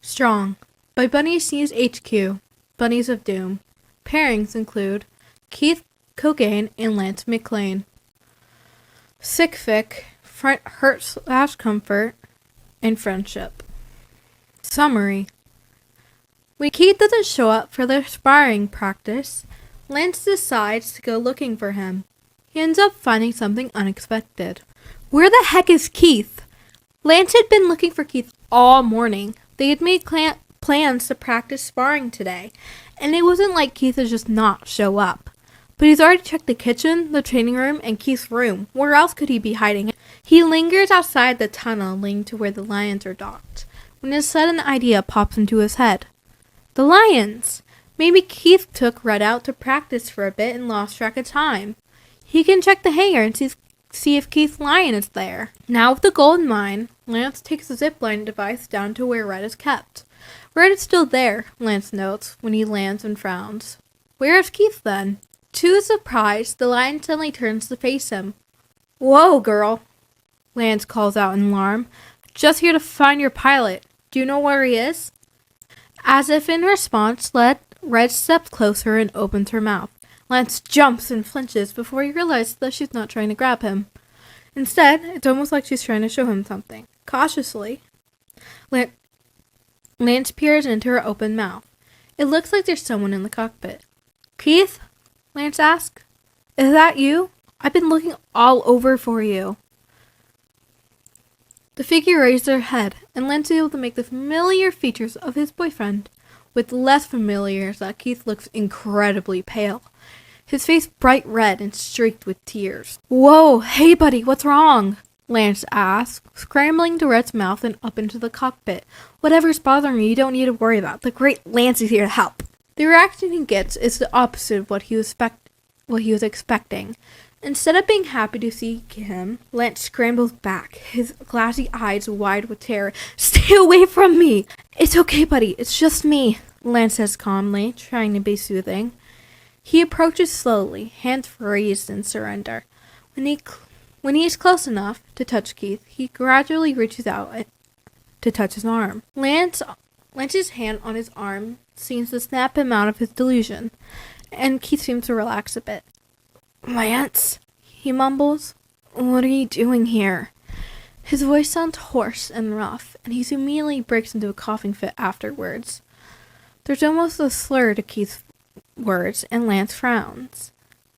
Strong by Bunny Sneeze HQ, Bunnies of Doom. Pairings include Keith Cogain and Lance McLean. Sick fic, hurt/comfort, and friendship. Summary. When Keith doesn't show up for their sparring practice, Lance decides to go looking for him. He ends up finding something unexpected. Where the heck is Keith? Lance had been looking for Keith all morning. They had made plans to practice sparring today, and it wasn't like Keith would just not show up. But he's already checked the kitchen, the training room, and Keith's room. Where else could he be hiding? He lingers outside the tunnel leading to where the lions are docked, when a sudden idea pops into his head. The lions! Maybe Keith took Red out to practice for a bit and lost track of time. He can check the hangar and see if Keith's lion is there. Now with the goal in mind, Lance takes the zipline device down to where Red is kept. Red is still there, Lance notes, when he lands and frowns. Where is Keith then? To his surprise, the lion suddenly turns to face him. Whoa, girl, Lance calls out in alarm. Just here to find your pilot. Do you know where he is? As if in response, Red steps closer and opens her mouth. Lance jumps and flinches before he realizes that she's not trying to grab him. Instead, it's almost like she's trying to show him something. Cautiously, Lance peers into her open mouth. It looks like there's someone in the cockpit. Keith? Lance asks. Is that you? I've been looking all over for you. The figure raised her head, and Lance is able to make the familiar features of his boyfriend. With less familiar is that Keith looks incredibly pale. His face bright red and streaked with tears. Whoa, hey buddy, what's wrong? Lance asks, scrambling to Red's mouth and up into the cockpit. Whatever's bothering you don't need to worry about. The great Lance is here to help. The reaction he gets is the opposite of what he was expecting. Instead of being happy to see him, Lance scrambles back, his glassy eyes wide with terror. Stay away from me! It's okay, buddy. It's just me, Lance says calmly, trying to be soothing. He approaches slowly, hands raised in surrender. When he is close enough to touch Keith, he gradually reaches out to touch his arm. Lance's hand on his arm seems to snap him out of his delusion, and Keith seems to relax a bit. Lance, he mumbles, what are you doing here? His voice sounds hoarse and rough, and he immediately breaks into a coughing fit afterwards. There's almost a slur to Keith's words, and Lance frowns,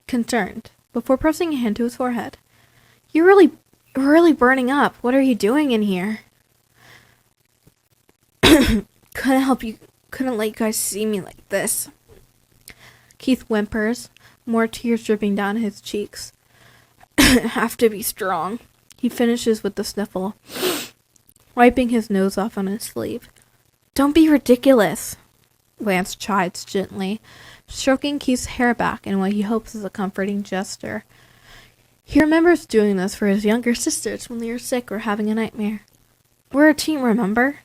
concerned, before pressing a hand to his forehead. You're really burning up. What are you doing in here? Couldn't let you guys see me like this. Keith whimpers, more tears dripping down his cheeks. Have to be strong. He finishes with the sniffle, wiping his nose off on his sleeve. Don't be ridiculous, Lance chides gently, stroking Keith's hair back in what he hopes is a comforting gesture. He remembers doing this for his younger sisters when they were sick or having a nightmare. We're a team, remember?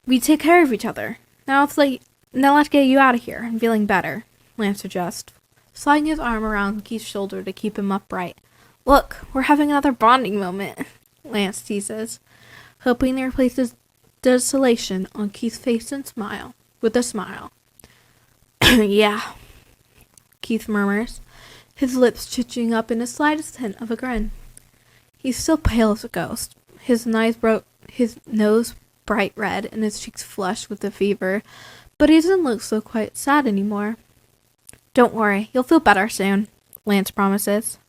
We take care of each other. Now let's get you out of here. I'm feeling better, Lance suggests, sliding his arm around Keith's shoulder to keep him upright. Look, we're having another bonding moment, Lance teases, hoping to replace his desolation on Keith's face with a smile. Yeah, Keith murmurs, his lips twitching up in the slightest hint of a grin. He's still pale as a ghost, his nose bright red and his cheeks flushed with the fever, but he doesn't look so quite sad anymore. Don't worry, you'll feel better soon, Lance promises.